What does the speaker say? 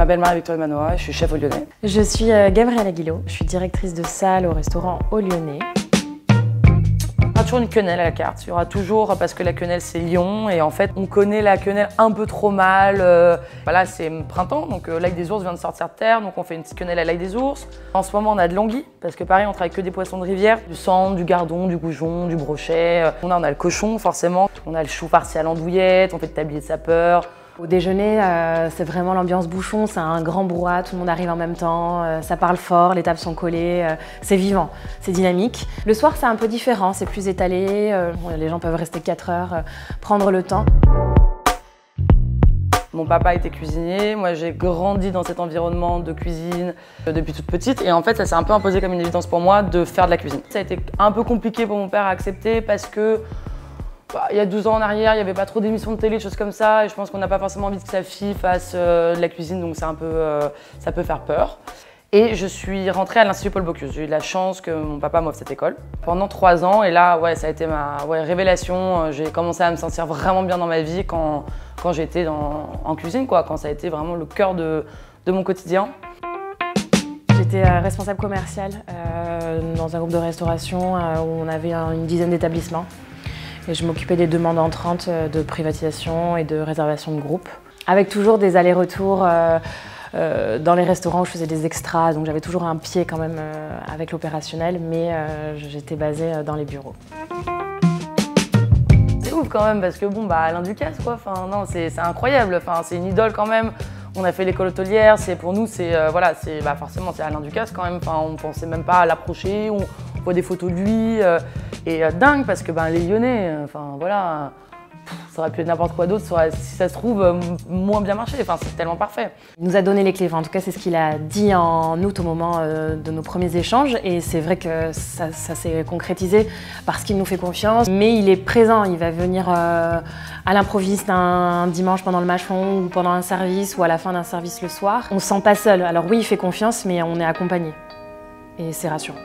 m'appelle Marie-Victorie Manoa et je suis chef au Lyonnais. Je suis Gabrielle Aguilot, je suis directrice de salle au restaurant au Lyonnais. Il y aura toujours une quenelle à la carte, il y aura toujours, parce que la quenelle c'est Lyon et en fait on connaît la quenelle un peu trop mal. Voilà, c'est printemps, donc l'ail des ours vient de sortir de terre, donc on fait une petite quenelle à l'ail des ours. En ce moment on a de l'anguille, parce que pareil on travaille que des poissons de rivière, du sandre, du gardon, du goujon, du brochet. On a le cochon forcément, on a le chou farci à l'andouillette, on fait de tablier de sapeur. Au déjeuner, c'est vraiment l'ambiance bouchon, c'est un grand brouhaha, tout le monde arrive en même temps, ça parle fort, les tables sont collées, c'est vivant, c'est dynamique. Le soir, c'est un peu différent, c'est plus étalé, les gens peuvent rester 4 heures, prendre le temps. Mon papa était cuisinier, moi j'ai grandi dans cet environnement de cuisine depuis toute petite et en fait ça s'est un peu imposé comme une évidence pour moi de faire de la cuisine. Ça a été un peu compliqué pour mon père à accepter parce que il y a 12 ans en arrière, il n'y avait pas trop d'émissions de télé, de choses comme ça, et je pense qu'on n'a pas forcément envie que sa fille fasse de la cuisine, donc c'est un peu, ça peut faire peur. Et je suis rentrée à l'Institut Paul Bocuse. J'ai eu la chance que mon papa m'offre cette école pendant 3 ans, et là, ouais, ça a été ma révélation. J'ai commencé à me sentir vraiment bien dans ma vie quand j'étais en cuisine, quoi, quand ça a été vraiment le cœur de mon quotidien. J'étais responsable commerciale dans un groupe de restauration où on avait une dizaine d'établissements. Et je m'occupais des demandes entrantes de privatisation et de réservation de groupe. Avec toujours des allers-retours dans les restaurants où je faisais des extras, donc j'avais toujours un pied quand même avec l'opérationnel, mais j'étais basée dans les bureaux. C'est ouf quand même parce que bon, Alain Ducasse quoi, enfin non, c'est incroyable, enfin, c'est une idole quand même. On a fait l'école hôtelière, pour nous c'est voilà, forcément c'est Alain Ducasse quand même, enfin, on pensait même pas à l'approcher, on voit des photos de lui et dingue parce que les Lyonnais, enfin voilà, ça aurait pu être n'importe quoi d'autre, si ça se trouve moins bien marché, enfin c'est tellement parfait. Il nous a donné les clés, en tout cas c'est ce qu'il a dit en août au moment de nos premiers échanges et c'est vrai que ça s'est concrétisé parce qu'il nous fait confiance, mais il est présent, il va venir à l'improviste un dimanche pendant le mâchon ou pendant un service ou à la fin d'un service le soir. On se sent pas seul, alors oui il fait confiance mais on est accompagné et c'est rassurant.